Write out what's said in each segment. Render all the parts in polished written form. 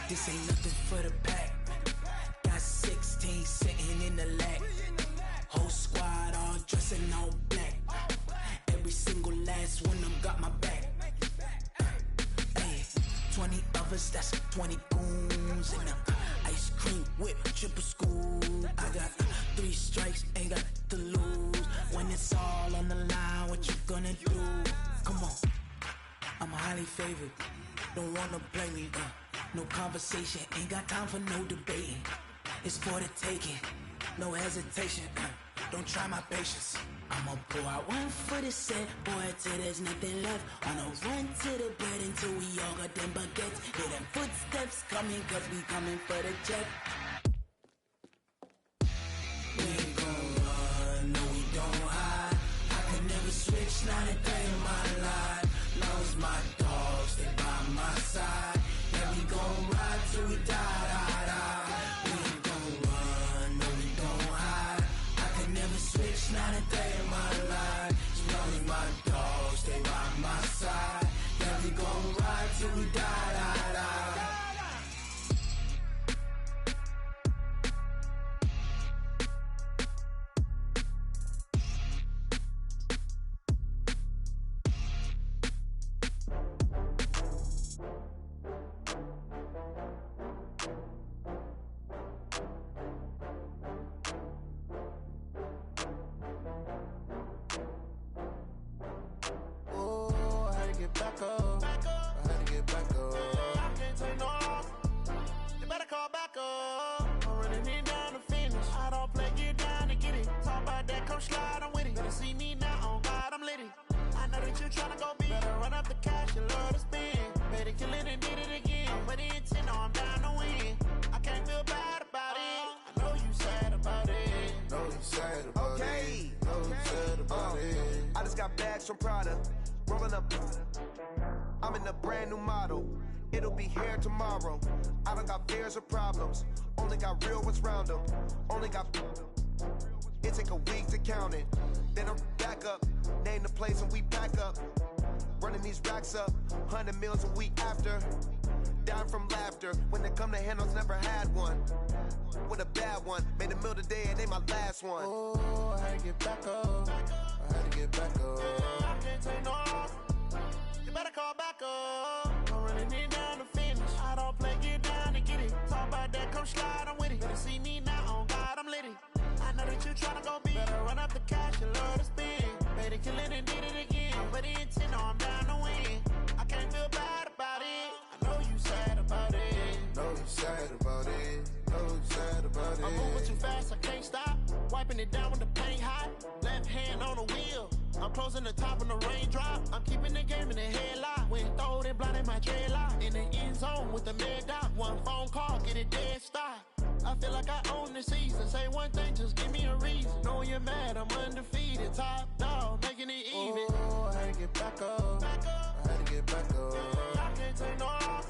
This ain't nothing for the pack. Got 16 sitting in the lap. Whole squad all dressing all black. Every single last one of them got my back. Hey, 20 of us, that's 20 goons. And ice cream whip, triple scoop. I got 3 strikes, ain't got to lose. When it's all on the line, what you gonna do? Come on, I'm highly favored. Don't wanna play me, no conversation, ain't got time for no debating. It's for the taking, no hesitation, don't try my patience. I'ma pull out one for the set, boy, till there's nothing left. On a run to the bed until we all got them baguettes. Hear them footsteps coming, cause we coming for the jet. We ain't gon' run, no we don't hide. I can never switch, not a day in my life. Long as my dogs, they by my side. Yeah, we gon' ride till we die, die, die. We ain't gon' run, no we don't hide. I can never switch, not a day in my life. As long as my dogs, they by my side. Yeah, we gon' ride till we die, die, die. Back up. I had to get back up. I can't take no loss. You better call back up. I'm running it down to finish. I don't play, get down to get it. Talk about that, come slide, I'm with it. Better see me now, on God, I'm litty. I know that you tryna go big. Better run up the cash, you love to spend. Better kill it and did it again. I'm with the intent, no, I'm down to win. I can't feel bad about it. I know you sad about it. Know you sad about it. Know you sad about it. I just got bags from Prada. Rolling up, I'm in a brand new model. It'll be here tomorrow. I don't got fears or problems. Only got real ones round them. Only got. It take a week to count it. Then I'm back up. Name the place and we pack up. Running these racks up. 100 meals a week after. Down from laughter. When they come to handles, never had one. With a bad one. Made a meal today and ain't my last one. Oh, I had to get back up. I had to get back up. I can't take no loss. You better call back up. I'm running it down to finish. I don't play, get down to get it. Talk about that, come slide, I'm with it. Better see me now, on God, I'm litty. I know that you tryna go big. Better run up the cash, you love to spend. Better kill it and did it again. But the intent, no, I'm down to win. I can't feel bad about it. I know you sad about it. Know you sad about it. Know you sad about it. I'm moving too fast, I can't stop. Wiping it down with the paint hot. Left hand on the wheel. I'm closing the top when the raindrop. I'm keeping the game in the headlock. When throwed and blinded my dreadlock. In the end zone with the mad dot. One phone call, get it dead stop. I feel like I own the season. Say one thing, just give me a reason. Knowing you're mad, I'm undefeated. Top dog, making it even. Oh, I had to get back up. I had to get back up. I can't take no loss.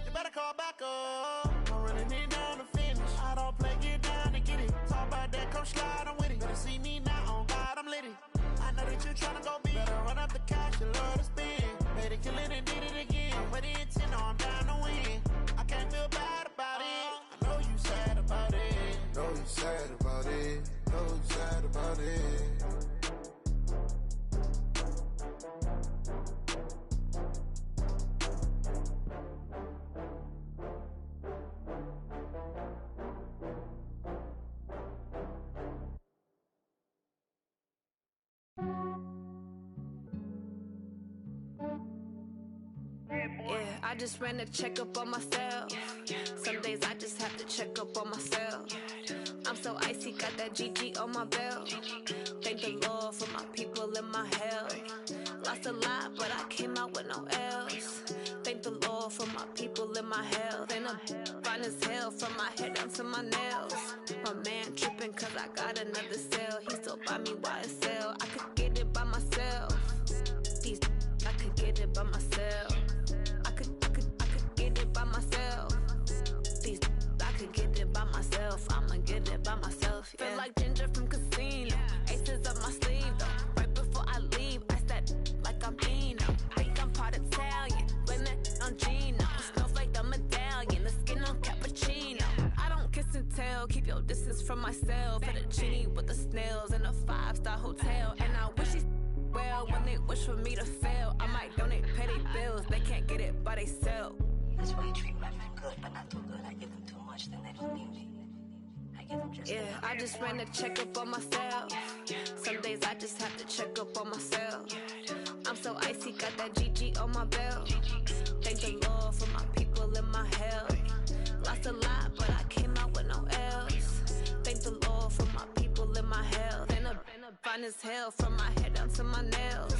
You better call back up. I'm running it down to finish. I don't play, get down to get it. Talk about that, come slide, I'm with it. Better see me now, on God, I'm litty. I know that you tryna go big. Better run up the cash, you love to spend. Better kill it and did it again. But the intent, no, I'm down to win. I can't feel bad about it. I know you sad about it. Know you sad about it. Know you sad about it. Yeah, I just ran a checkup on myself. Some days I just have to check up on myself. I'm so icy, got that GG on my belt. Thank the Lord for my people and my health. Lost a lot, but I came out with no else. Thank the Lord for my people and my health. And I'm fine as hell from my head down to my nails. My man tripping cause I got another cell. He still buy me YSL. I could get it by myself. These I could get it by myself. I could get it by myself. These I could get it by myself. I'ma get it by myself. Yeah. Feel like Ginger from Casino. Aces up my sleeve though. Right before I leave, I start like I'm Dino. Think I'm part Italian. Blame that on Gino. Snowflake the medallion. The from myself. For the genie with the snails in a 5-star hotel. And I wish he's well when they wish for me to fail. I might donate petty bills, they can't get it by themselves. That's why I treat my men good, but not too good. I give them too much, then they don't need me. I give them just enough. I just ran a checkup on myself. Some days I just have to check up on myself. I'm so icy, got that GG on my belt. Thank the Lord for my people in my health. Lost a lot, but I came out with no else. Thank the Lord for my people in my health. And a fine as hell from my head down to my nails.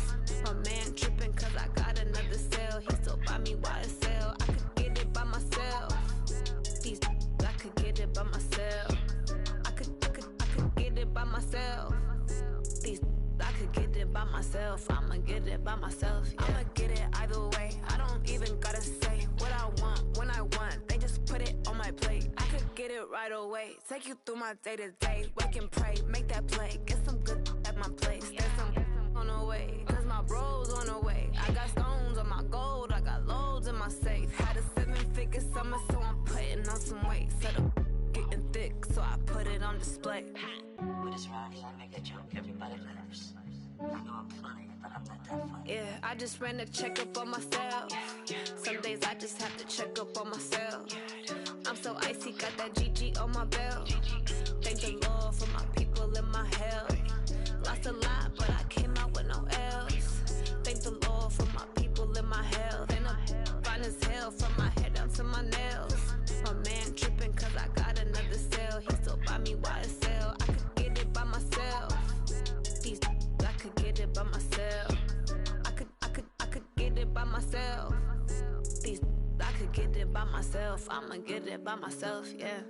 My man tripping cause I got another cell. He still buy me YSL. I could get it by myself. These I could get it by myself. I could get it by myself. These I could get it by myself. I'ma get it by myself. Yeah. I'ma get it either way. I don't even gotta say what I want when I want. They just put it on my plate. I could get it right away. Take you through my day to day. Wake and pray, make that play. Get some good at my place. There's some on the way, cause my bros on the way. I got stones on my gold. I got loads in my safe. Had a 7-figure summer, so I'm putting on some weight. Set up getting thick, so I put it on display. With this rhymes, I make a joke, everybody laughs. I know I'm funny, but I'm not that funny. Yeah, I just ran a checkup on myself. Some days I just have to check up on myself. I'm so icy, got that GG on my belt. Thank the Lord for my people in my health. Lost a lot, but I came out with no else. Thank the Lord for my people in my health. And I'm fine as hell from my head down to my nails. My man tripping cause I got another cell. He still buy me YSL. I could get it by myself. These I could get it by myself. I could get it by myself. These I could get it by myself. I'ma get it by myself, yeah.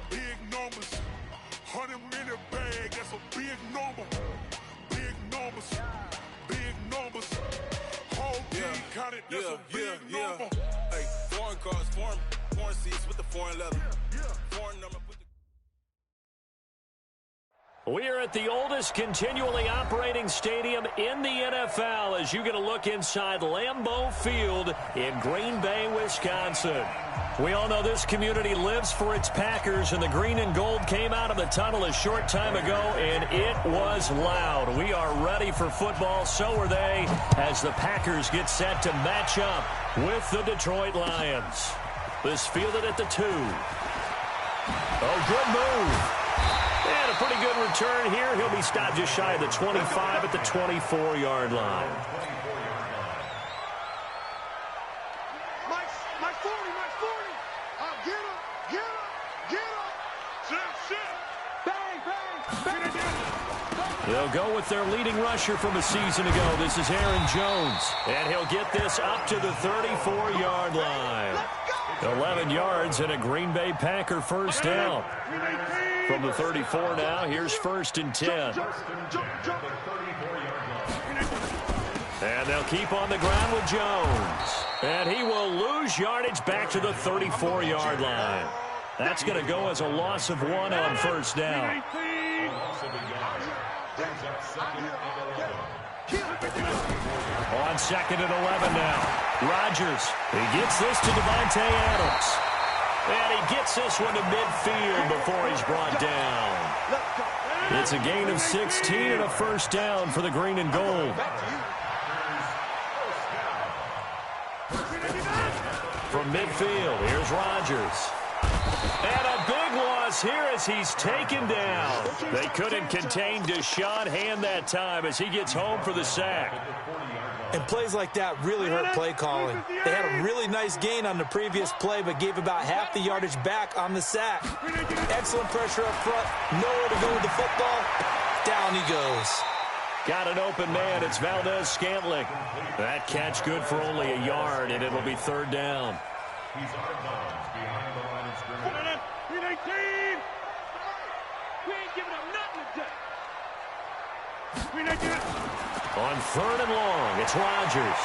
Big numbers, 100 minute bag, that's a big number. Big numbers, whole team counted, that's a big number. Hey, foreign cars, foreign seats with the foreign leather. Foreign number with the... We are at the oldest continually operating stadium in the NFL as you get a look inside Lambeau Field in Green Bay, Wisconsin. We all know this community lives for its Packers, and the green and gold came out of the tunnel a short time ago, and it was loud. We are ready for football, so are they, as the Packers get set to match up with the Detroit Lions. This fielded at the 2. Oh, good move. And a pretty good return here. He'll be stopped just shy of the 25 at the 24-yard line. They'll go with their leading rusher from a season ago. This is Aaron Jones. And he'll get this up to the 34-yard line. 11 yards and a Green Bay Packer first down. From the 34 now, here's 1st and 10. And they'll keep on the ground with Jones. And he will lose yardage back to the 34-yard line. That's going to go as a loss of 1 on first down. On 2nd and 11 now. Rodgers, he gets this to Devontae Adams. And he gets this one to midfield before he's brought down. It's a gain of 16 and a first down for the green and gold. From midfield, here's Rodgers. And a big loss here as he's taken down. They couldn't contain Deshaun Hand that time as he gets home for the sack. And plays like that really hurt play calling. They had a really nice gain on the previous play, but gave about half the yardage back on the sack. Excellent pressure up front. Nowhere to go with the football. Down he goes. Got an open man. It's Valdez-Scantling. That catch good for only a yard, and it'll be third down. He's out of bounds behind the line of scrimmage. 319! We ain't giving up nothing today. 319! On third and long, it's Rodgers.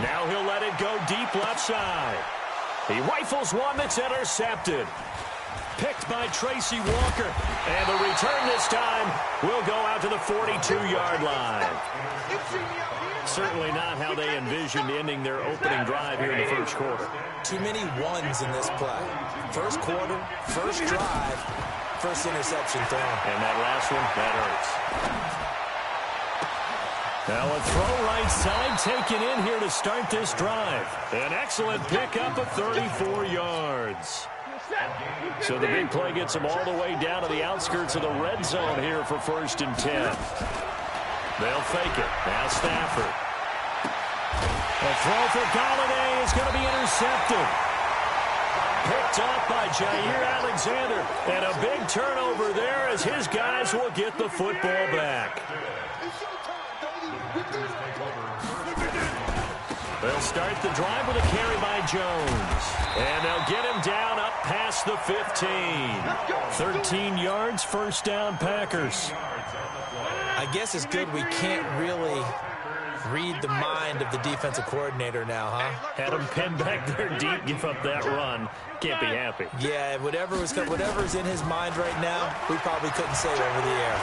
Now he'll let it go deep left side. He rifles one that's intercepted. Picked by Tracy Walker. And the return this time will go out to the 42-yard line. Certainly not how they envisioned ending their opening drive here in the first quarter. Too many ones in this play. First quarter, first drive, first interception thrown. And that last one, that hurts. Now a throw right side taken in here to start this drive. An excellent pickup of 34 yards. So the big play gets them all the way down to the outskirts of the red zone here for 1st and 10. They'll fake it. Now Stafford. A throw for Galladay is going to be intercepted. Picked off by Jair Alexander. And a big turnover there as his guys will get the football back. They'll start the drive with a carry by Jones. And they'll get him down up past the 15. 13 yards, first down, Packers. I guess it's good we can't really read the mind of the defensive coordinator now, huh? Had him pinned back there deep, give up that run. Can't be happy. Yeah, whatever's in his mind right now, we probably couldn't say over the air.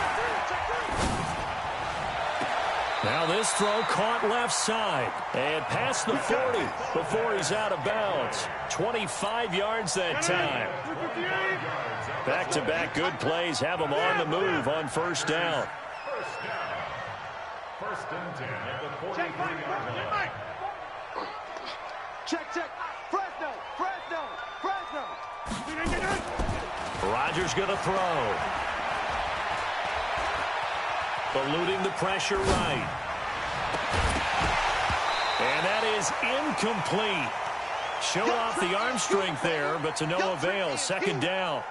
Now this throw caught left side and past the 40 before he's out of bounds. 25 yards that time. Back-to-back good plays have him on the move on first down. First and 10 at the 43-yard line. Check. Fresno. Rodgers going to throw. Eluding the pressure right. And that is incomplete. Show off the arm strength there, but to no avail. Second down.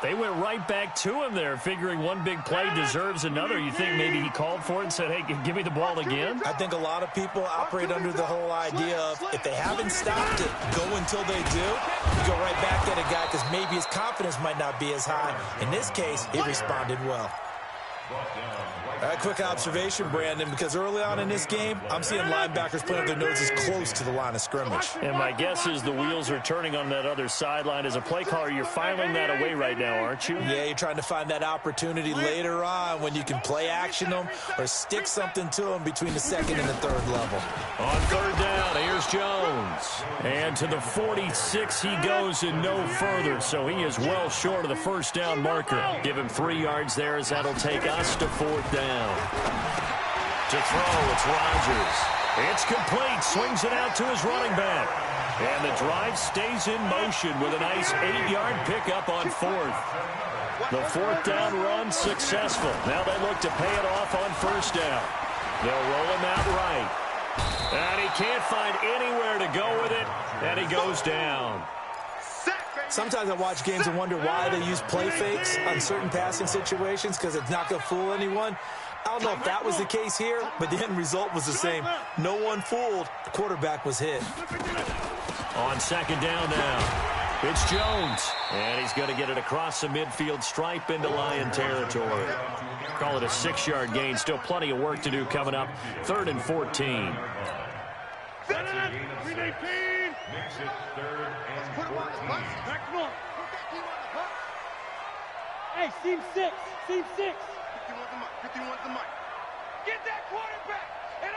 They went right back to him there, figuring one big play deserves another. You think maybe he called for it and said, hey, give me the ball again? I think a lot of people operate under the whole idea of if they haven't stopped it, go until they do. You go right back at a guy because maybe his confidence might not be as high. In this case, he responded well. A quick observation, Brandon, because early on in this game, I'm seeing linebackers putting their noses close to the line of scrimmage. And my guess is the wheels are turning on that other sideline. As a play caller, you're filing that away right now, aren't you? Yeah, you're trying to find that opportunity later on when you can play action them or stick something to them between the second and the third level. On third down, here's Jones. And to the 46 he goes and no further, so he is well short of the first down marker. Give him 3 yards there as that'll take us to fourth down. To throw, it's Rodgers. It's complete. Swings it out to his running back. And the drive stays in motion with a nice 8-yard pickup on fourth. The fourth down run successful. Now they look to pay it off on first down. They'll roll him out right. And he can't find anywhere to go with it. And he goes down. Sometimes I watch games and wonder why they use play fakes on certain passing situations because it's not going to fool anyone. I don't know if that was the case here, but the end result was the same. No one fooled. The quarterback was hit. On second down now, it's Jones. And he's going to get it across the midfield stripe into Lion territory. Call it a 6-yard gain. Still plenty of work to do coming up. 3rd and 14. Makes it 3rd and 14. Hey, seam 6. 51's the mic. Get that quarterback. And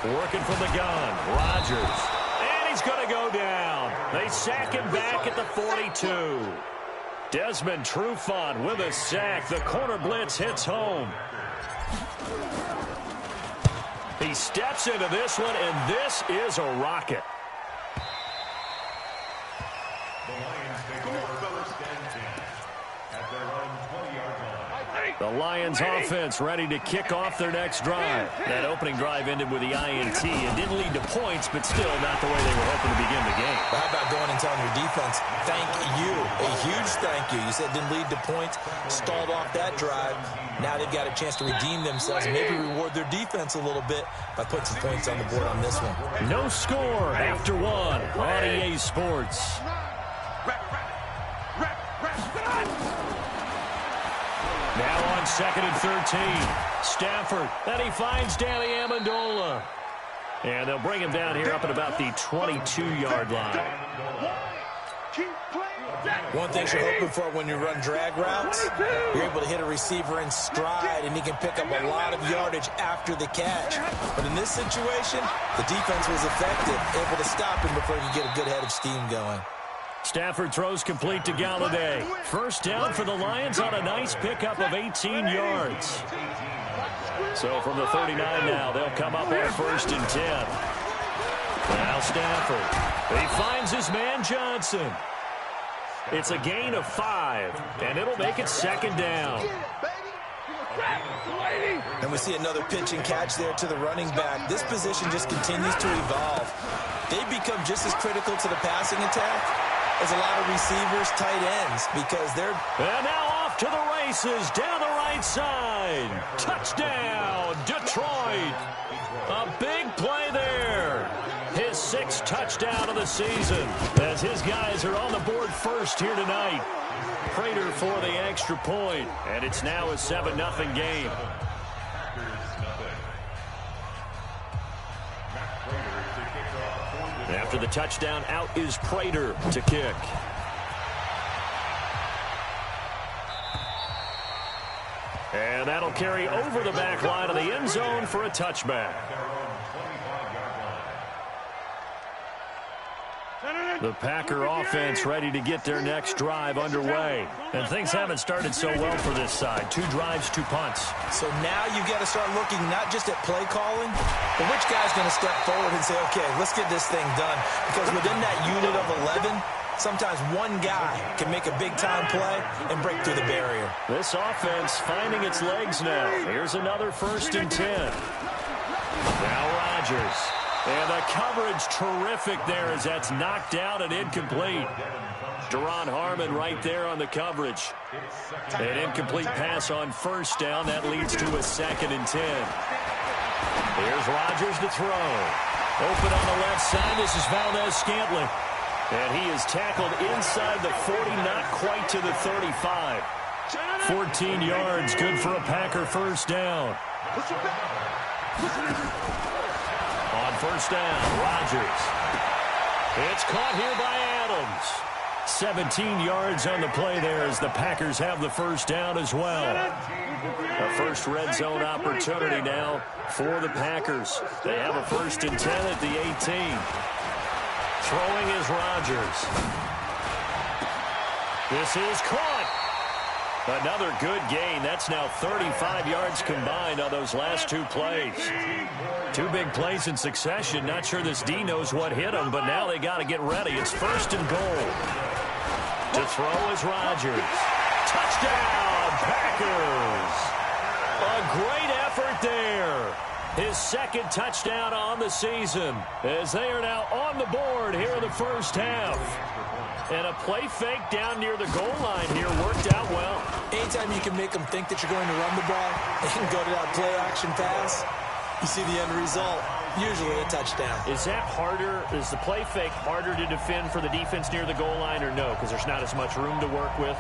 Working from the gun, Rodgers. And he's going to go down. They sack him back at the 42. Desmond Trufant with a sack. The corner blitz hits home. He steps into this one, and this is a rocket. The Lions offense ready to kick off their next drive. That opening drive ended with the INT. It didn't lead to points, but still not the way they were hoping to begin the game. How about going and telling your defense, thank you, a huge thank you. You said it didn't lead to points, stalled off that drive. Now they've got a chance to redeem themselves and maybe reward their defense a little bit by putting some points on the board on this one. No score after one on EA Sports. Now on 2nd and 13. Stafford, and he finds Danny Amendola. And they'll bring him down here up at about the 22-yard line. One thing you're hoping for when you run drag routes, you're able to hit a receiver in stride, and he can pick up a lot of yardage after the catch. But in this situation, the defense was effective, able to stop him before he could get a good head of steam going. Stafford throws complete to Galladay. First down for the Lions on a nice pickup of 18 yards. So from the 39 now, they'll come up on 1st and 10. Now Stafford. He finds his man Johnson. It's a gain of 5, and it'll make it 2nd down. And we see another pitch and catch there to the running back. This position just continues to evolve. They become just as critical to the passing attack as a lot of receivers, tight ends, because they're... And now off to the races, down the right side. Touchdown, Detroit. A big play there. His 6th touchdown of the season, as his guys are on the board first here tonight. Prater for the extra point, and it's now a 7-0 game. After the touchdown, out is Prater to kick. And that'll carry over the back line of the end zone for a touchback. The Packer offense ready to get their next drive underway. And things haven't started so well for this side. 2 drives, 2 punts. So now you got to start looking not just at play calling, but which guy's going to step forward and say, okay, let's get this thing done. Because within that unit of 11, sometimes one guy can make a big-time play and break through the barrier. This offense finding its legs now. Here's another 1st and 10. Now Rodgers. And the coverage terrific there as that's knocked out and incomplete. Deron Harmon right there on the coverage. An incomplete pass on 1st down. That leads to a 2nd and 10. Here's Rodgers to throw. Open on the left side. This is Valdez-Scantling. And he is tackled inside the 40, not quite to the 35. 14 yards, good for a Packer 1st down. On 1st down, Rodgers. It's caught here by Adams. 17 yards on the play there as the Packers have the 1st down as well. A first red zone opportunity now for the Packers. They have a 1st and 10 at the 18. Throwing is Rodgers. This is caught. Another good gain. That's now 35 yards combined on those last 2 plays. 2 big plays in succession. Not sure this D knows what hit him, but now they got to get ready. It's 1st and goal. To throw is Rodgers. Touchdown, Packers. A great effort there. His 2nd touchdown on the season as they are now on the board here in the 1st half. And a play fake down near the goal line here worked out well. Anytime you can make them think that you're going to run the ball and go to that play action pass, you see the end result, usually a touchdown. Is that harder? Is the play fake harder to defend for the defense near the goal line or no? Because there's not as much room to work with?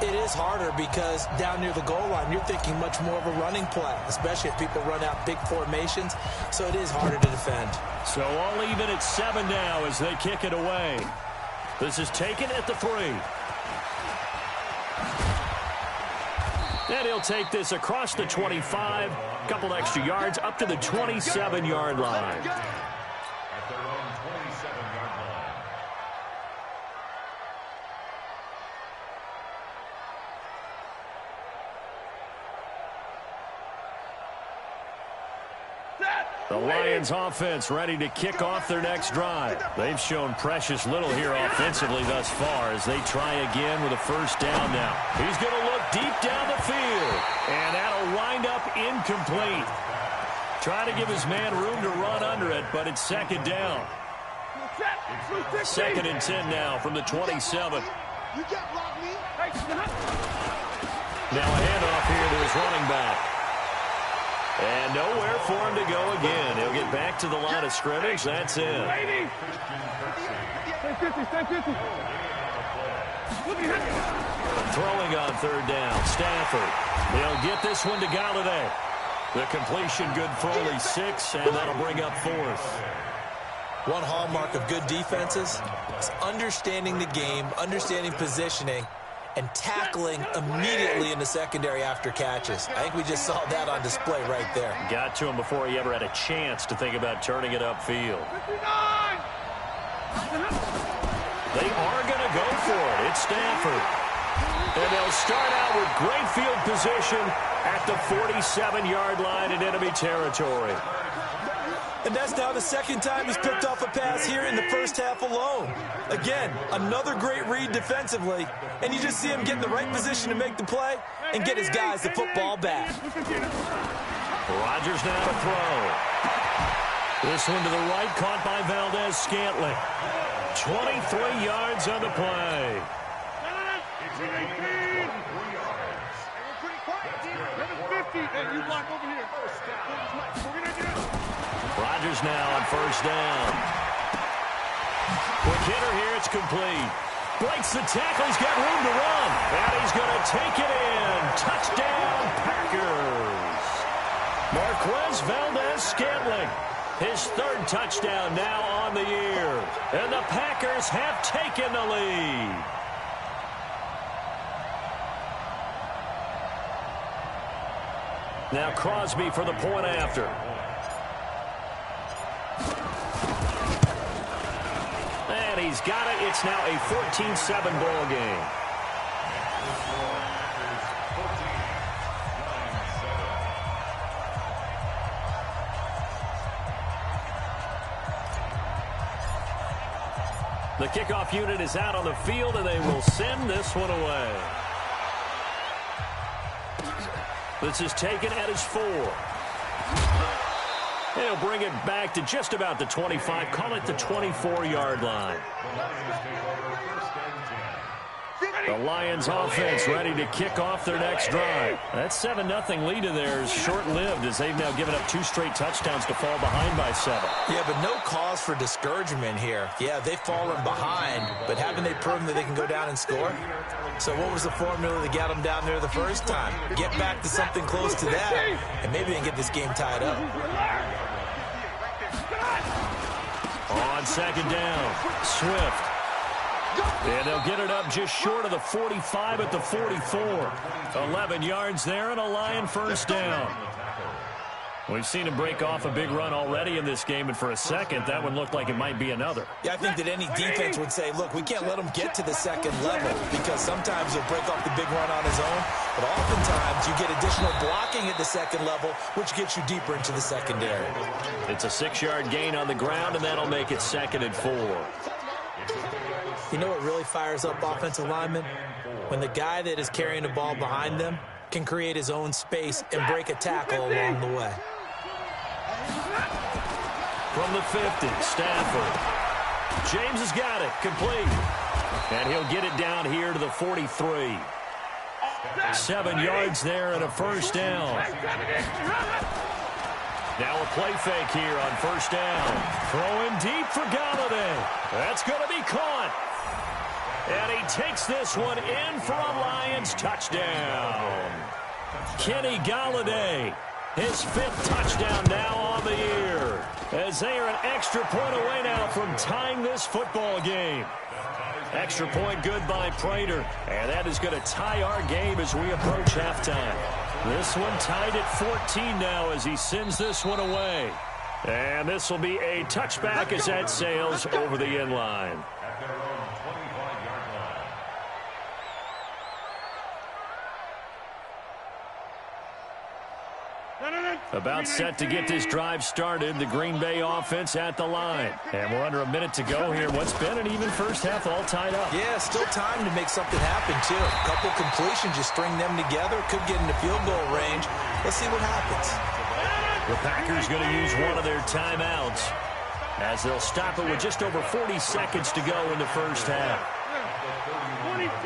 It is harder because down near the goal line, you're thinking much more of a running play, especially if people run out big formations. So it is harder to defend. So all even at 7 now as they kick it away. This is taken at the 3. And he'll take this across the 25. A couple extra yards up to the 27-yard line. The Lions offense ready to kick off their next drive. They've shown precious little here offensively thus far as they try again with a 1st down now. He's going to look deep down the field. And incomplete. Trying to give his man room to run under it, but it's second down. Second and 10 now from the 27. Now a handoff here to his running back. And nowhere for him to go again. He'll get back to the line of scrimmage. That's it. Throwing on third down, Stafford. He'll get this one to Galladay. The completion good for only 6, and that'll bring up fourth. One hallmark of good defenses is understanding the game, understanding positioning, and tackling immediately in the secondary after catches. I think we just saw that on display right there. Got to him before he ever had a chance to think about turning it upfield. They are going to go for it. It's Stafford. And they'll start out with great field position at the 47-yard line in enemy territory. And that's now the second time he's picked off a pass here in the first half alone. Again, another great read defensively, and you just see him get in the right position to make the play and get his guys the football back. Rodgers now to throw. This one to the right, caught by Valdez-Scantling. 23 yards on the play. Rodgers now on first down. Quick hitter here, it's complete. Breaks the tackle, he's got room to run. And he's going to take it in. Touchdown, Packers. Marquez Valdez-Scantling. His third touchdown now on the year. And the Packers have taken the lead. Now Crosby for the point after. And he's got it. It's now a 14-7 ball game. The kickoff unit is out on the field, and they will send this one away. This is taken at his 4. He'll bring it back to just about the 25. Call it the 24-yard line. The Lions offense ready to kick off their next drive. That 7-0 lead of theirs short-lived as they've now given up 2 straight touchdowns to fall behind by 7. Yeah, but no cause for discouragement here. Yeah, they've fallen behind, but haven't they proven that they can go down and score? So what was the formula that got them down there the first time? Get back to something close to that, and maybe they can get this game tied up. On second down, Swift. And they'll get it up just short of the 45 at the 44. 11 yards there and a Lion first down. We've seen him break off a big run already in this game, and for a second, that one looked like it might be another. Yeah, I think that any defense would say, look, we can't let him get to the second level because sometimes he'll break off the big run on his own, but oftentimes you get additional blocking at the second level, which gets you deeper into the secondary. It's a 6-yard gain on the ground, and that'll make it 2nd and 4. You know what really fires up offensive linemen? When the guy that is carrying the ball behind them can create his own space and break a tackle along the way. From the 50, Stafford. James has got it, complete. And he'll get it down here to the 43. 7 yards there and a first down. Now a play fake here on first down. Throwing deep for Galladay. That's going to be caught. And he takes this one in for a Lions touchdown. Kenny Galladay, his 5th touchdown now on the year, as they are an extra point away now from tying this football game. Extra point good by Prater, and that is going to tie our game as we approach halftime. This one tied at 14 now as he sends this one away. And this will be a touchback as that sails over the end line. About set to get this drive started. The Green Bay offense at the line. And we're under a minute to go here. What's been an even first half, all tied up. Yeah, still time to make something happen, too. A couple completions, just string them together. Could get into field goal range. Let's see what happens. The Packers going to use one of their timeouts as they'll stop it with just over 40 seconds to go in the first half. 26.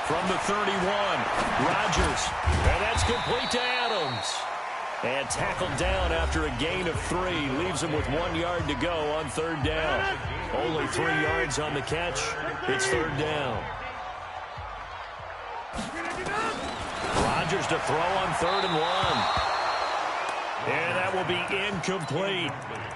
From the 31, Rodgers, and that's complete to Adams. And tackled down after a gain of 3. Leaves him with 1 yard to go on third down. Only 3 yards on the catch. It's third down. Rodgers to throw on 3rd and 1. And that will be incomplete.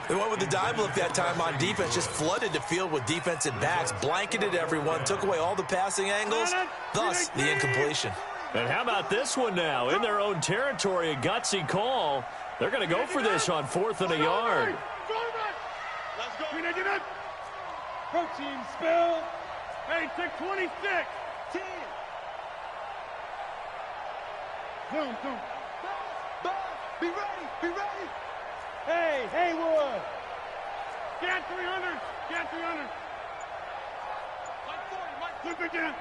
They went with the dive look that time on defense, just flooded the field with defensive backs, blanketed everyone, took away all the passing angles, thus the incompletion. And how about this one now? In their own territory, a gutsy call. They're going to go for this on 4th and a yard. Let's go. Protein spill. Hey, 626. 10. Zoom. Be ready. Hey, Haywood. Get 300. Look again.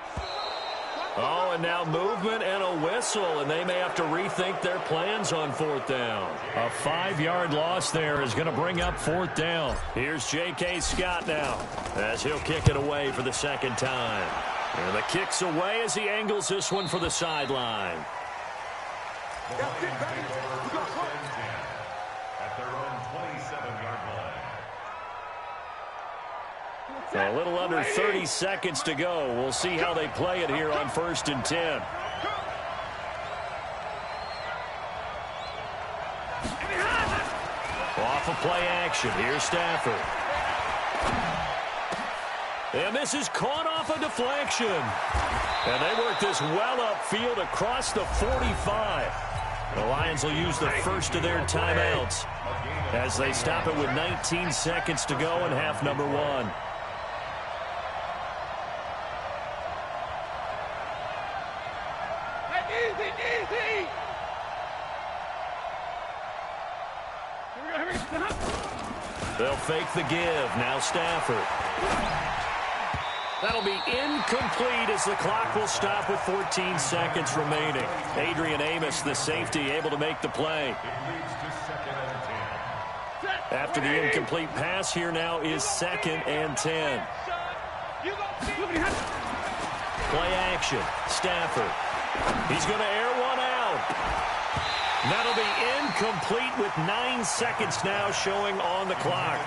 Oh, and now movement and a whistle, and they may have to rethink their plans on 4th down. A 5-yard loss there is going to bring up 4th down. Here's J.K. Scott now as he'll kick it away for the second time. And the kick's away as he angles this one for the sideline. At their own 27-yard line. A little under 30 seconds to go. We'll see how they play it here on 1st and 10. Off of play action. Here's Stafford. And this is caught off a deflection. And they work this well upfield across the 45. The Lions will use the first of their timeouts as they stop it with 19 seconds to go in half number 1. Easy. They'll fake the give. Now Stafford. That'll be incomplete as the clock will stop with 14 seconds remaining. Adrian Amos, the safety, able to make the play. After the incomplete pass, here now is 2nd and 10. Play action. Stafford. He's going to air one out. That'll be incomplete with 9 seconds now showing on the clock.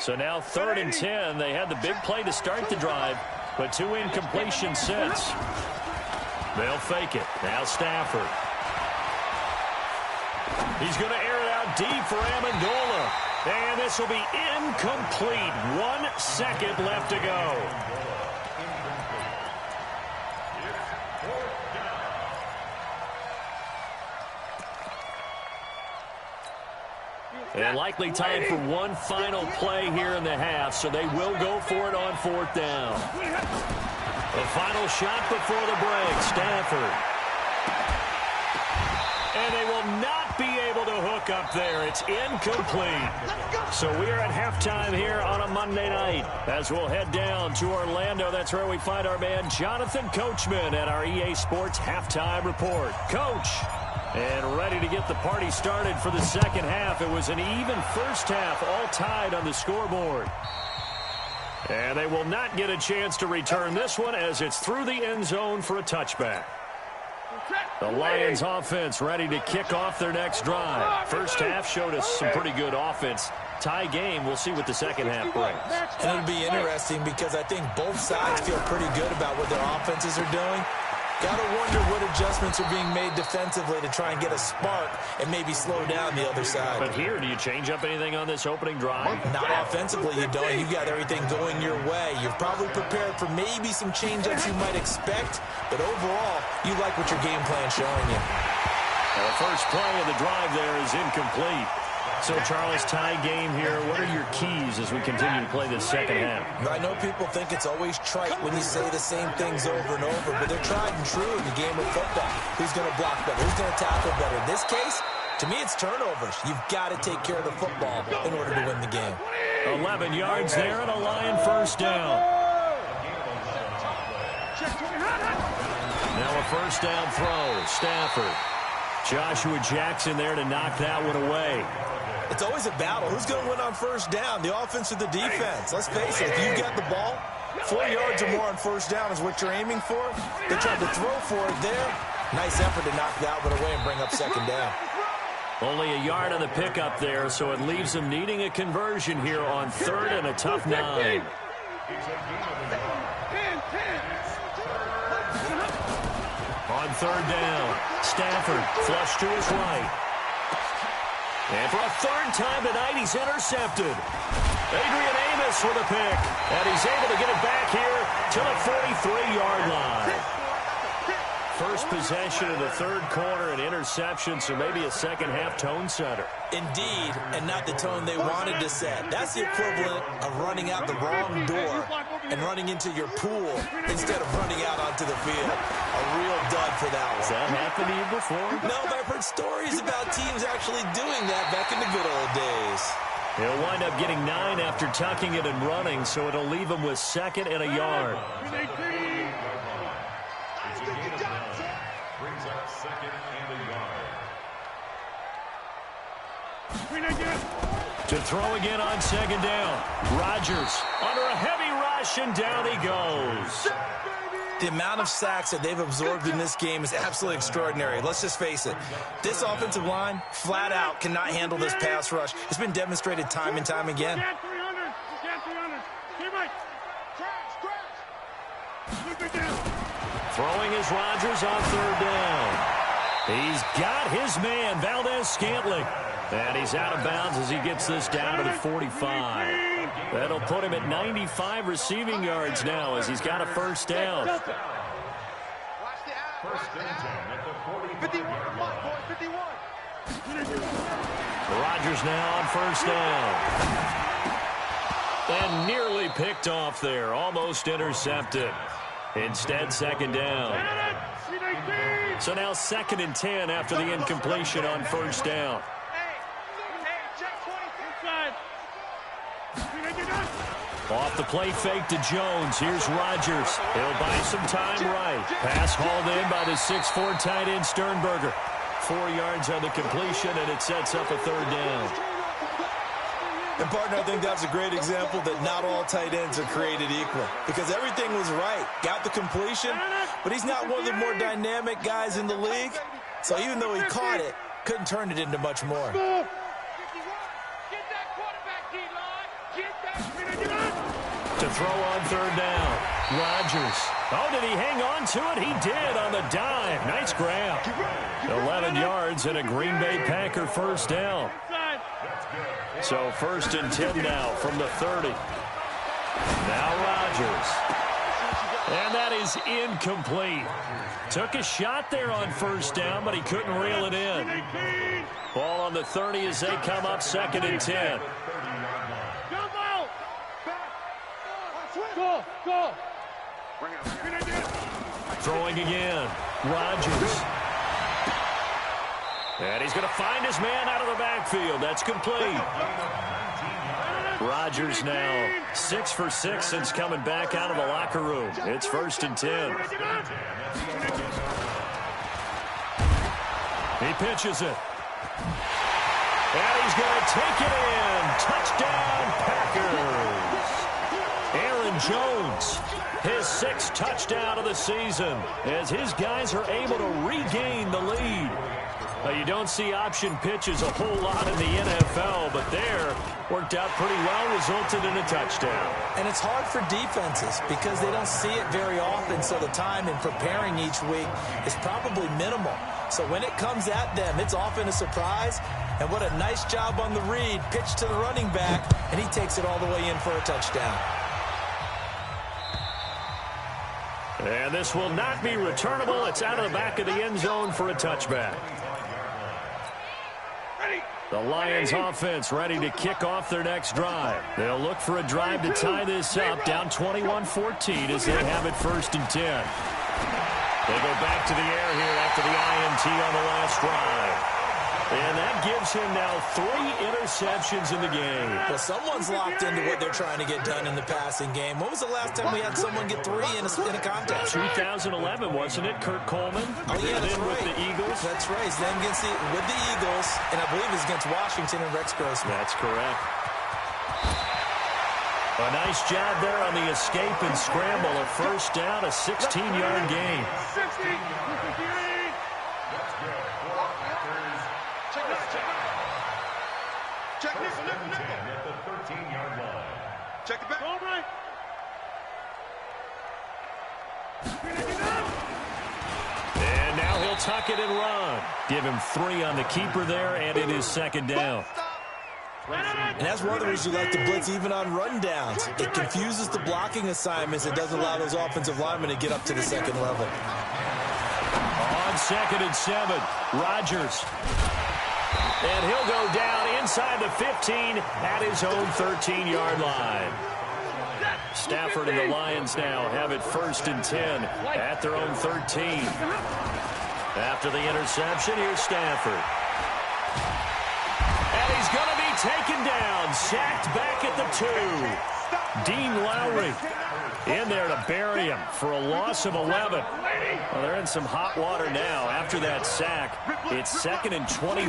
So now 3rd and 10. They had the big play to start the drive, but 2 incompletions since. They'll fake it. Now Stafford. He's going to air it out deep for Amendola. And this will be incomplete. 1 second left to go. And likely time for one final play here in the half, so they will go for it on 4th down. The final shot before the break, Stafford. And they will not be able to hook up there. It's incomplete. So we are at halftime here on a Monday night as we'll head down to Orlando. That's where we find our man Jonathan Coachman at our EA Sports Halftime Report. Coach. And ready to get the party started for the second half. It was an even first half, all tied on the scoreboard. And they will not get a chance to return this one as it's through the end zone for a touchback. The Lions offense ready to kick off their next drive. First half showed us some pretty good offense. Tie game. We'll see what the second half brings. And it'll be interesting because I think both sides feel pretty good about what their offenses are doing. Got to wonder what adjustments are being made defensively to try and get a spark and maybe slow down the other side. But here, do you change up anything on this opening drive? Not offensively, you don't. You got everything going your way. You're probably prepared for maybe some change-ups you might expect, but overall, you like what your game plan's showing you. The first play of the drive there is incomplete. So, Charles, tie game here. What are your keys as we continue to play this second half? I know people think it's always trite when you say the same things over and over, but they're tried and true in the game of football. Who's going to block better? Who's going to tackle better? In this case, to me, it's turnovers. You've got to take care of the football in order to win the game. 11 yards there and a Lion first down. Now a first down throw. Stafford. Joshua Jackson there to knock that one away. It's always a battle. Who's going to win on first down, the offense or the defense? Let's face it, if you've got the ball, 4 yards or more on first down is what you're aiming for. They tried to throw for it there. Nice effort to knock that one away and bring up second down. Only a yard on the pickup there, so it leaves them needing a conversion here on third and a tough 9. On third down, Stafford flush to his right. And for a third time tonight, he's intercepted. Adrian Amos with a pick. And he's able to get it back here to the 43-yard line. First possession of the third quarter, an interception, so maybe a second-half tone setter. Indeed, and not the tone they wanted to set. That's the equivalent of running out the wrong door and running into your pool instead of running out onto the field. A real dud for that one. Has that happened to you before? No, but I've heard stories about teams actually doing that back in the good old days. He'll wind up getting 9 after tucking it and running, so it'll leave him with second and a yard. To throw again on second down. Rodgers under a heavy rush, and down he goes. The amount of sacks that they've absorbed in this game is absolutely extraordinary. Let's just face it. This offensive line, flat out, cannot handle this pass rush. It's been demonstrated time and time again. Throwing is Rodgers on third down. He's got his man, Valdez-Scantling. And he's out of bounds as he gets this down to the 45. That'll put him at 95 receiving yards now as he's got a first down. First and 10 at the 51. Rodgers now on first down. And nearly picked off there. Almost intercepted. Instead, second down. So now second and 10 after the incompletion on first down. Off the play fake to Jones. Here's Rodgers. He'll buy some time right. Pass hauled in by the 6'4" tight end Sternberger. 4 yards on the completion, and it sets up a third down. And, partner, I think that's a great example that not all tight ends are created equal. Because everything was right. Got the completion, but he's not one of the more dynamic guys in the league. So even though he caught it, couldn't turn it into much more. To throw on third down. Rodgers. Oh, did he hang on to it? He did on the dive. Nice grab. 11 yards and a Green Bay Packer first down. So first and 10 now from the 30. Now Rodgers. And that is incomplete. Took a shot there on first down, but he couldn't reel it in. Ball on the 30 as they come up second and 10. Go. Throwing again. Rodgers. And he's going to find his man out of the backfield. That's complete. Rodgers now 6 for 6 since coming back out of the locker room. It's first and 10. He pitches it. And he's going to take it in. Touchdown, Packers. Aaron Jones, his 6th touchdown of the season, as his guys are able to regain the lead. You don't see option pitches a whole lot in the NFL, but there worked out pretty well, resulted in a touchdown. And it's hard for defenses because they don't see it very often, so the time in preparing each week is probably minimal. So when it comes at them, it's often a surprise. And what a nice job on the read. Pitch to the running back, and he takes it all the way in for a touchdown. And this will not be returnable. It's out of the back of the end zone for a touchback. The Lions offense ready to kick off their next drive. They'll look for a drive to tie this up, down 21-14 as they have it 1st and 10. They go back to the air here after the INT on the last drive. And that gives him now 3 interceptions in the game. Well, someone's locked into what they're trying to get done in the passing game. When was the last time we had someone get 3 in a contest? 2011, wasn't it? Kurt Coleman. Oh, yeah, that's right. With the Eagles. That's right. He's then with the Eagles, and I believe it's against Washington and Rex Grossman. That's correct. A nice job there on the escape and scramble. A first down, a 16-yard gain. 60. Check nickel. At the 13-yard line. Check it back. All right. And now he'll tuck it and run. Give him 3 on the keeper there, and it is 2nd down. And that's one of the reasons you like to blitz even on rundowns. It confuses the blocking assignments. It doesn't allow those offensive linemen to get up to the second level. On 2nd and 7, Rodgers. And he'll go down inside the 15 at his own 13-yard line. Stafford and the Lions now have it 1st and 10 at their own 13. After the interception, here's Stafford. And he's going to be taken down, sacked back at the 2. Dean Lowry in there to bury him for a loss of 11. Well, they're in some hot water now. After that sack, it's 2nd and 21.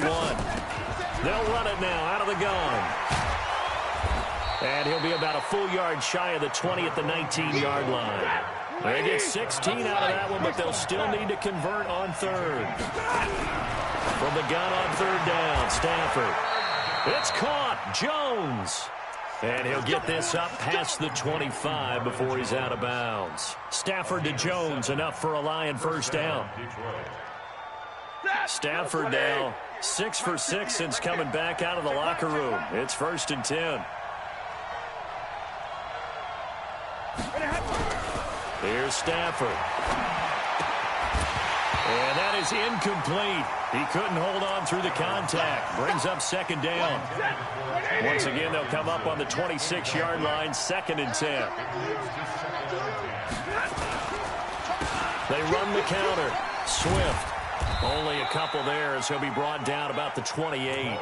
They'll run it now out of the gun. And he'll be about a full yard shy of the 20 at the 19-yard line. They get 16 out of that one, but they'll still need to convert on 3rd. From the gun on 3rd down, Stafford. It's caught. Jones. And he'll get this up past the 25 before he's out of bounds. Stafford to Jones, enough for a Lion first down. Stafford now 6 for 6 since coming back out of the locker room. It's 1st and 10. Here's Stafford. And that is incomplete. He couldn't hold on through the contact. Brings up 2nd down. Once again, they'll come up on the 26-yard line, 2nd and 10. They run the counter. Swift. Only a couple there as he'll be brought down about the 28.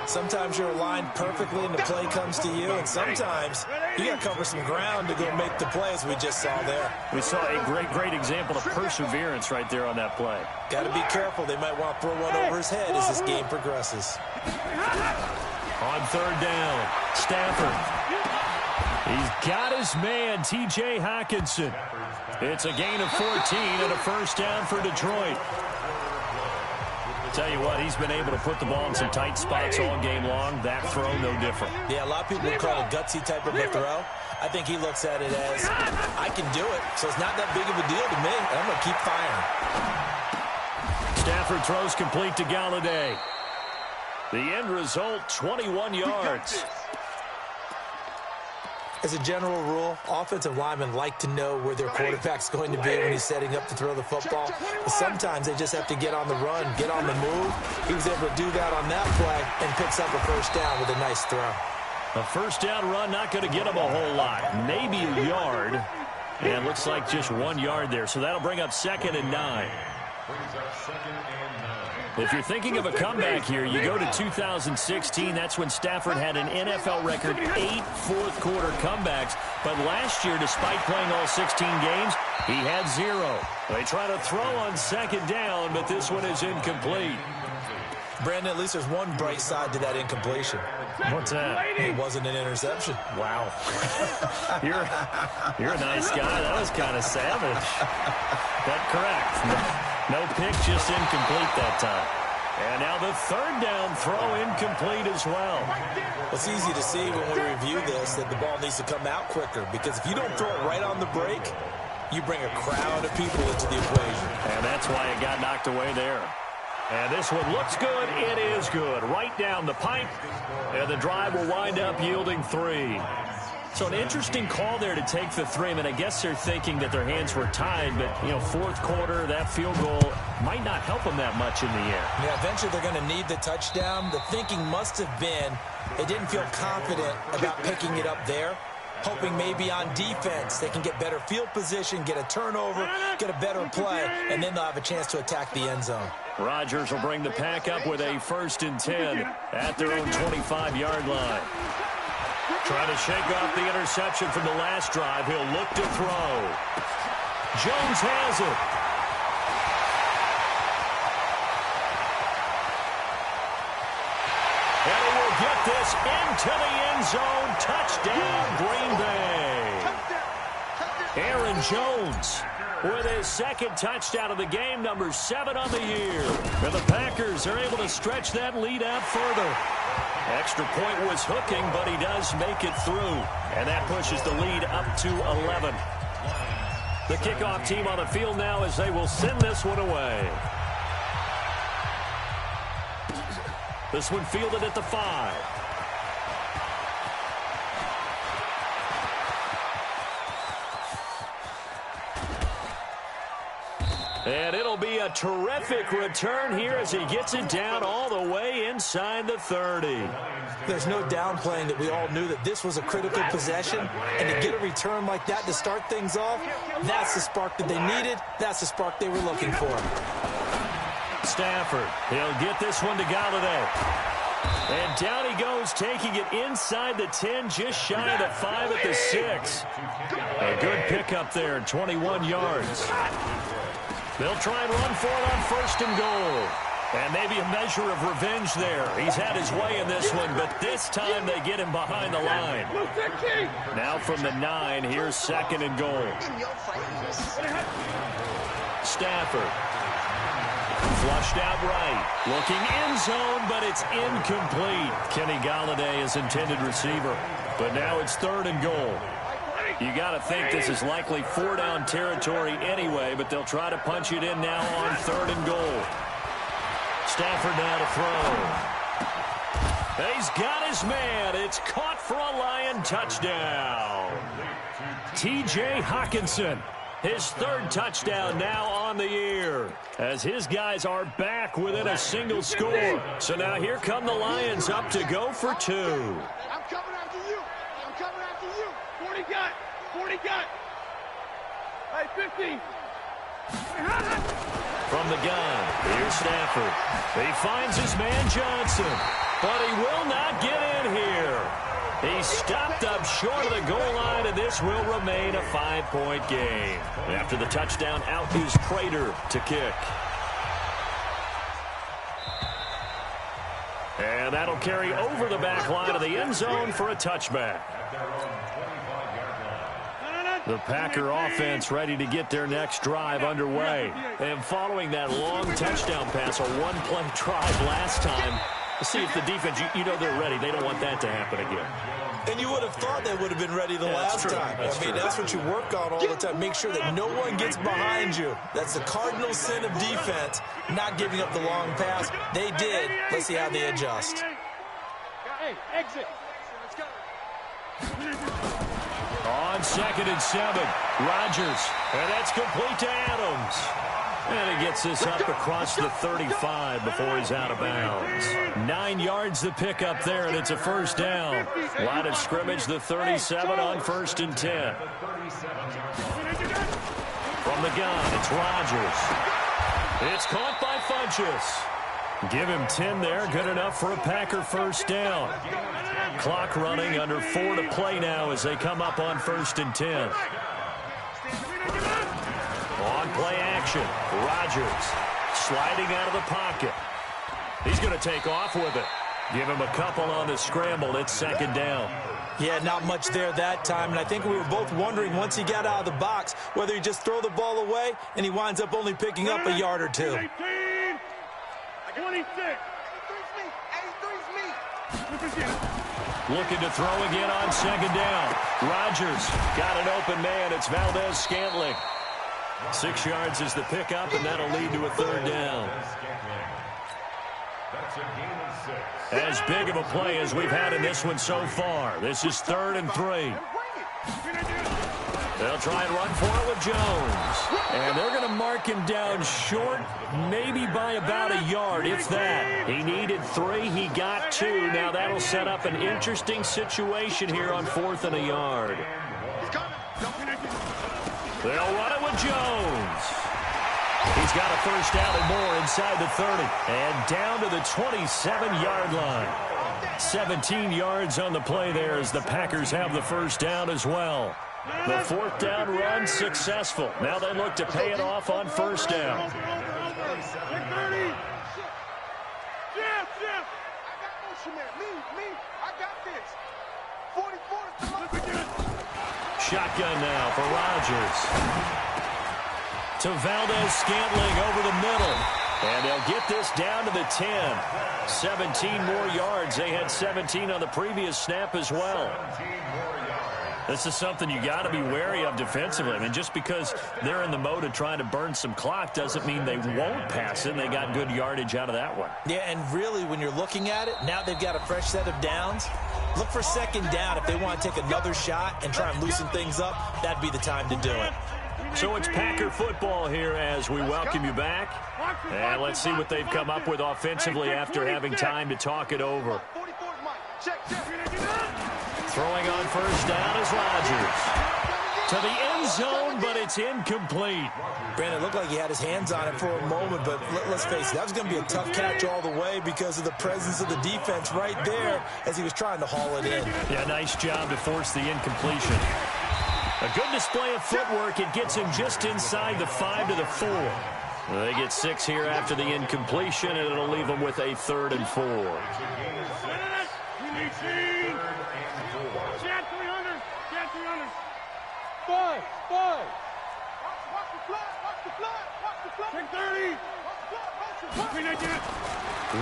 Sometimes you're aligned perfectly and the play comes to you, and sometimes you got to cover some ground to go make the plays we just saw there. We saw a great example of perseverance right there on that play. Got to be careful. They might want to throw one over his head as this game progresses. On 3rd down, Stafford. He's got his man, T.J. Hockenson. It's a gain of 14 and a first down for Detroit. Tell you what, he's been able to put the ball in some tight spots all game long. That throw, no different. Yeah, a lot of people would call it a gutsy type of a throw. I think he looks at it as, I can do it, so it's not that big of a deal to me, and I'm going to keep firing. Stafford throws complete to Galladay. The end result, 21 yards. As a general rule, offensive linemen like to know where their quarterback's going to be when he's setting up to throw the football. But sometimes they just have to get on the run, get on the move. He was able to do that on that play and picks up a first down with a nice throw. A first down run, not going to get him a whole lot. Maybe a yard. And it looks like just 1 yard there. So that'll bring up 2nd and 9. If you're thinking of a comeback here, you go to 2016. That's when Stafford had an NFL record 8 fourth-quarter comebacks. But last year, despite playing all 16 games, he had 0. They try to throw on 2nd down, but this one is incomplete. Brandon, at least there's one bright side to that incompletion. What's that? It wasn't an interception. Wow. You're a nice guy. That was kind of savage. That's correct. No pick, just incomplete that time. And now the 3rd down throw incomplete as well. It's easy to see when we review this that the ball needs to come out quicker, because if you don't throw it right on the break, you bring a crowd of people into the equation. And that's why it got knocked away there. And this one looks good. It is good. Right down the pipe. And the drive will wind up yielding 3. So an interesting call there to take the 3. I mean, I guess they're thinking that their hands were tied, but, you know, fourth quarter, that field goal might not help them that much in the air. Yeah, eventually they're going to need the touchdown. The thinking must have been they didn't feel confident about picking it up there, hoping maybe on defense they can get better field position, get a turnover, get a better play, and then they'll have a chance to attack the end zone. Rodgers will bring the pack up with a 1st and 10 at their own 25-yard line. Trying to shake off the interception from the last drive. He'll look to throw. Jones has it. And he will get this into the end zone. Touchdown, Green Bay. Aaron Jones with his 2nd touchdown of the game, number 7 on the year. And the Packers are able to stretch that lead out further. Extra point was hooking, but he does make it through. And that pushes the lead up to 11. The kickoff team on the field now as they will send this one away. This one fielded at the 5. And it'll be a terrific return here as he gets it down all the way inside the 30. There's no downplaying that we all knew that this was a critical possession, and to get a return like that to start things off, that's the spark that they needed. That's the spark they were looking for. Stafford, he'll get this one to Galladay. And down he goes, taking it inside the 10, just shy of the 5 at the 6. A good pickup there, 21 yards. They'll try and run for it on 1st and goal. And maybe a measure of revenge there. He's had his way in this one, but this time they get him behind the line. Now from the 9, here's 2nd and goal. Stafford. Flushed out right. Looking end zone, but it's incomplete. Kenny Galladay is intended receiver. But now it's 3rd and goal. You got to think this is likely 4-down territory anyway, but they'll try to punch it in now on 3rd and goal. Stafford now to throw. He's got his man. It's caught for a Lion touchdown. T.J. Hockenson, his 3rd touchdown now on the year, as his guys are back within a single score. So now here come the Lions up to go for 2. I'm coming after you. I'm coming after you. 40 got. 40 got. Hey, 50. From the gun, here's Stafford. He finds his man Johnson, but he will not get in here. He stopped up short of the goal line, and this will remain a 5-point game. After the touchdown, out is Prater to kick. And that'll carry over the back line of the end zone for a touchback. The Packer offense ready to get their next drive underway. And following that long touchdown pass, a one-play drive last time, to see if the defense, you know they're ready. They don't want that to happen again. And you would have thought they would have been ready the last time. I mean, that's what you work on all the time. Make sure that no one gets behind you. That's the cardinal sin of defense, not giving up the long pass. They did. Let's see how they adjust. Hey, exit. Let's go. On 2nd and 7, Rodgers, and that's complete to Adams. And he gets this up across the 35 before he's out of bounds. 9 yards the pickup there, and it's a 1st down. Line of scrimmage, the 37 on 1st and 10. From the gun, it's Rodgers. It's caught by Funchess. Give him 10 there, good enough for a Packer 1st down. Clock running, under 4 to play now as they come up on 1st and 10. On play action, Rodgers sliding out of the pocket. He's going to take off with it. Give him a couple on the scramble. It's 2nd down. Yeah, not much there that time, and I think we were both wondering once he got out of the box whether he just throw the ball away, and he winds up only picking up a yard or 2. 26. Looking to throw again on 2nd down. Rodgers got an open man. It's Valdez-Scantling. 6 yards is the pickup, and that'll lead to a 3rd down. As big of a play as we've had in this one so far. This is 3rd and 3. They'll try and run for it with Jones. And they're going to mark him down short, maybe by about a yard, if that. He needed 3. He got 2. Now that'll set up an interesting situation here on 4th and a yard. They'll run it with Jones. He's got a first down and more inside the 30. And down to the 27-yard line. 17 yards on the play there as the Packers have the first down as well. The 4th down run successful. Now they look to pay it off on first down. Shotgun now for Rodgers. To Valdez-Scantling over the middle. And they'll get this down to the 10. 17 more yards. They had 17 on the previous snap as well. This is something you got to be wary of defensively. I mean, just because they're in the mode of trying to burn some clock doesn't mean they won't pass it. And they got good yardage out of that one. Yeah, and really, when you're looking at it, now they've got a fresh set of downs. Look for second down. If they want to take another shot and try and loosen things up, that'd be the time to do it. So it's Packer football here as we welcome you back. And let's see what they've come up with offensively after having time to talk it over. Throwing on first down is Rodgers. To the end zone, but it's incomplete. Brandon, it looked like he had his hands on it for a moment, but let's face it, that was going to be a tough catch all the way because of the presence of the defense right there as he was trying to haul it in. Yeah, nice job to force the incompletion. A good display of footwork. It gets him just inside the 5 to the 4. They get 6 here after the incompletion, and it'll leave them with a 3rd and 4.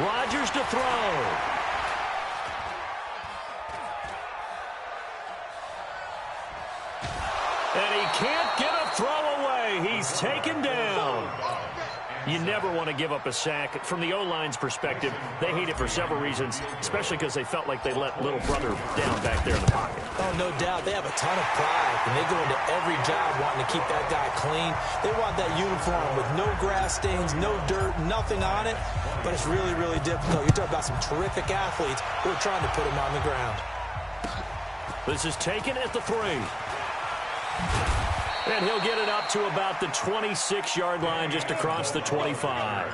Rodgers to throw. And he can't get a throw away. He's taken down. You never want to give up a sack. From the O-line's perspective, they hate it for several reasons, especially because they felt like they let little brother down back there in the pocket. Oh, no doubt. They have a ton of pride, and they go into every job wanting to keep that guy clean. They want that uniform with no grass stains, no dirt, nothing on it. But it's really, really difficult. You're talking about some terrific athletes who are trying to put him on the ground. This is taken at the 3. And he'll get it up to about the 26-yard line just across the 25.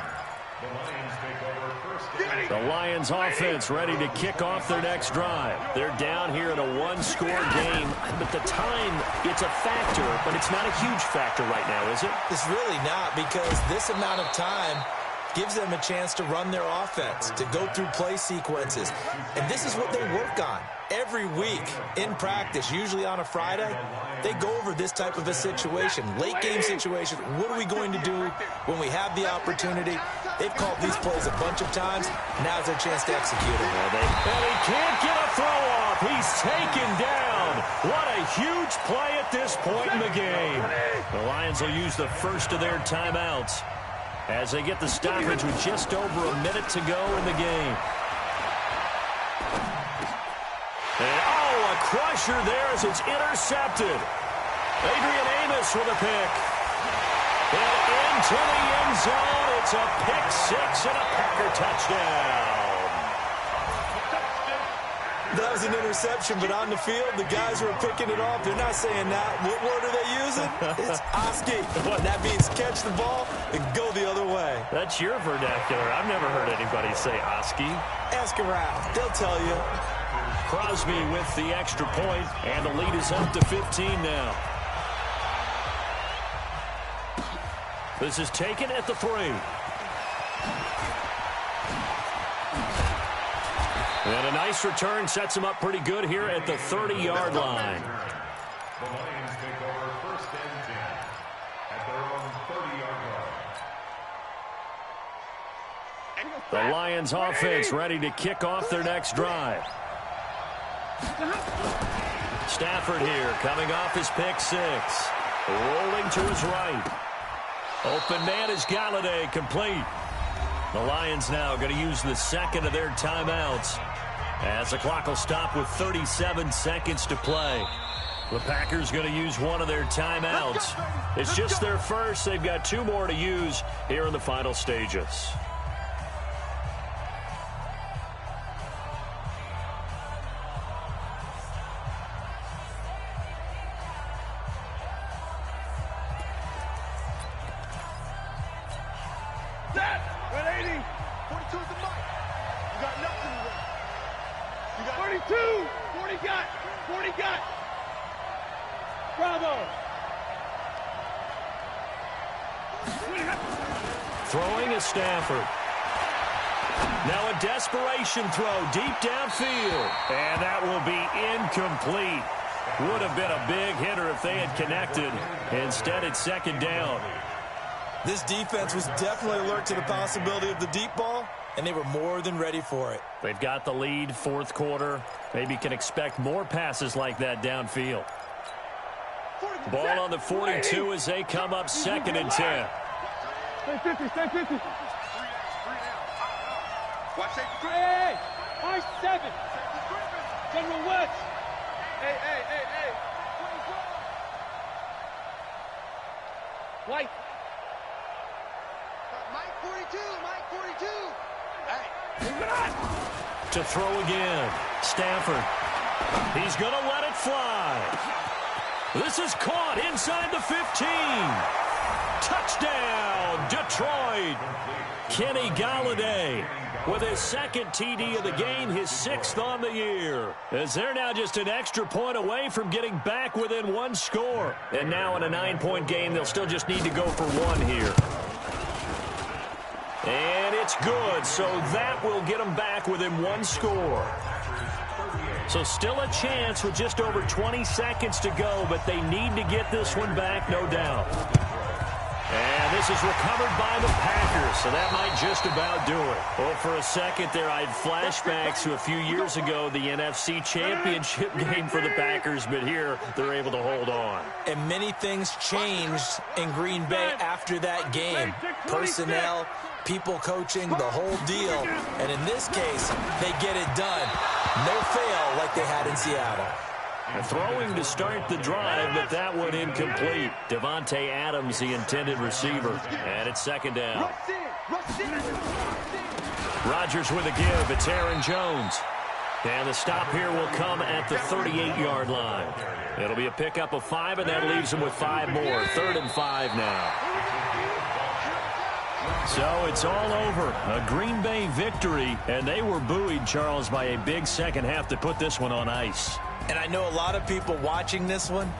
The Lions offense ready to kick off their next drive. They're down here in a 1-score game. But the time, it's a factor, but it's not a huge factor right now, is it? It's really not, because this amount of time gives them a chance to run their offense, to go through play sequences. And this is what they work on every week in practice, usually on a Friday. They go over this type of a situation, late game situation. What are we going to do when we have the opportunity? They've called these plays a bunch of times. Now's their chance to execute it. And he can't get a throw off. He's taken down. What a huge play at this point in the game. The Lions will use the first of their timeouts as they get the stoppage with just over a minute to go in the game. And, a crusher there as it's intercepted. Adrian Amos with a pick. And into the end zone. It's a pick 6 and a Packer touchdown. That was an interception, but on the field, the guys who are picking it off, they're not saying that. What word are they using? It's Oski. That means catch the ball and go the other way. That's your vernacular. I've never heard anybody say Oski. Ask around. They'll tell you. Crosby with the extra point, and the lead is up to 15 now. This is taken at the 3. And a nice return sets him up pretty good here at the 30-yard line. The Lions take over 1st and 10 at their own 30-yard line. The Lions offense ready to kick off their next drive. Stafford here coming off his pick 6. Rolling to his right. Open man is Galladay, complete. The Lions now going to use the second of their timeouts as the clock will stop with 37 seconds to play. The Packers going to use one of their timeouts. It's just their first. They've got 2 more to use here in the final stages. That 180. 42 is the mic. You got nothing to win. You got 42. 40 got. 40 got. Bravo. Throwing is Stafford. Now a desperation throw deep downfield. And that will be incomplete. Would have been a big hitter if they had connected. Instead, it's second down. This defense was definitely alert to the possibility of the deep ball, and they were more than ready for it. They've got the lead, fourth quarter. Maybe can expect more passes like that downfield. Ball on the 42 as they come up 2nd and 10. Stay 50, stay 50. Watch it. Hey, hey, 7. General West. Hey. White. Mike 42, Mike 42. Hey. To throw again. Stafford. He's going to let it fly. This is caught inside the 15. Touchdown, Detroit. Kenny Galladay with his 2nd TD of the game, his 6th on the year. As they're now just an extra point away from getting back within 1 score. And now in a 9-point game, they'll still just need to go for 1 here. And it's good, so that will get them back within 1 score. So still a chance with just over 20 seconds to go, but they need to get this one back, no doubt. And this is recovered by the Packers, so that might just about do it. Well, for a second there, I had flashbacks to a few years ago, the NFC Championship game for the Packers, but here they're able to hold on. And many things changed in Green Bay after that game. Personnel, people coaching, the whole deal. And in this case, they get it done. No fail like they had in Seattle. Throwing to start the drive, but that one incomplete. Devontae Adams, the intended receiver. And it's 2nd down. Rodgers with a give. It's Aaron Jones. And the stop here will come at the 38-yard line. It'll be a pickup of 5, and that leaves them with 5 more. 3rd and 5 now. So it's all over. A Green Bay victory, and they were buoyed, Charles, by a big second half to put this one on ice. And I know a lot of people watching this one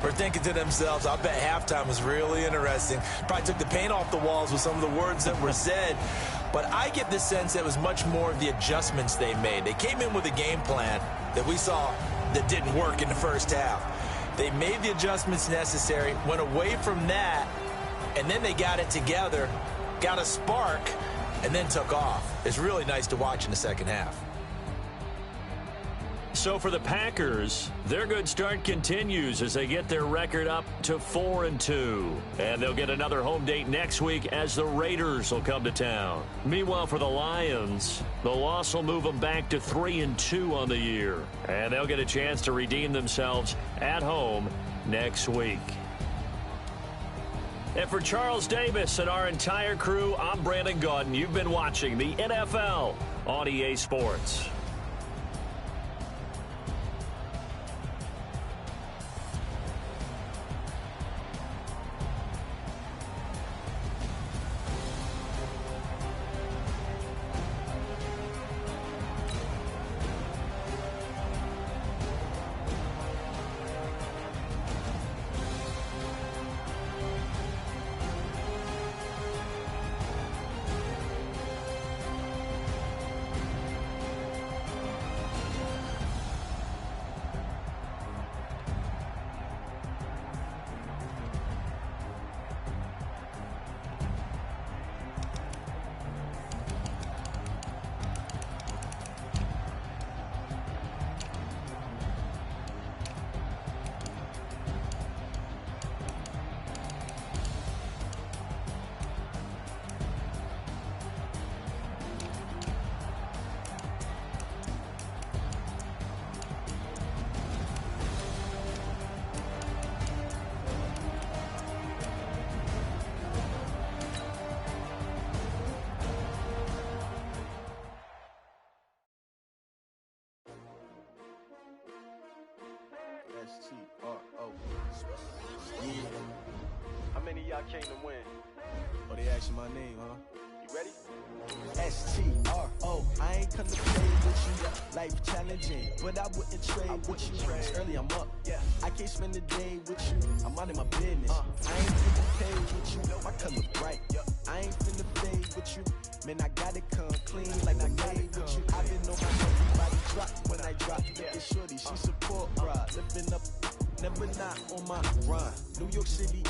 were thinking to themselves, I bet halftime was really interesting. Probably took the paint off the walls with some of the words that were said. But I get the sense that it was much more of the adjustments they made. They came in with a game plan that we saw that didn't work in the first half. They made the adjustments necessary, went away from that, and then they got it together, got a spark, and then took off. It's really nice to watch in the second half. So for the Packers, their good start continues as they get their record up to 4-2. And they'll get another home date next week as the Raiders will come to town. Meanwhile, for the Lions, the loss will move them back to 3-2 on the year. And they'll get a chance to redeem themselves at home next week. And for Charles Davis and our entire crew, I'm Brandon Gaudin. You've been watching the NFL on EA Sports. S-T-R-O. Yeah. How many of y'all came to win? Oh, they asking my name, huh? You ready? S-T-R-O. I ain't come to play with you. Life challenging, but I wouldn't trade with you. It's early, I'm up. Yeah. I can't spend the day with you. I'm out of my business. I ain't finna pay with you. My color bright. I ain't finna fade with you. Man, I gotta come clean like I made with you. I didn't know my everybody drop when I drop. It's shorty, she support, bruh. Lifting up, never not on my run. New York City.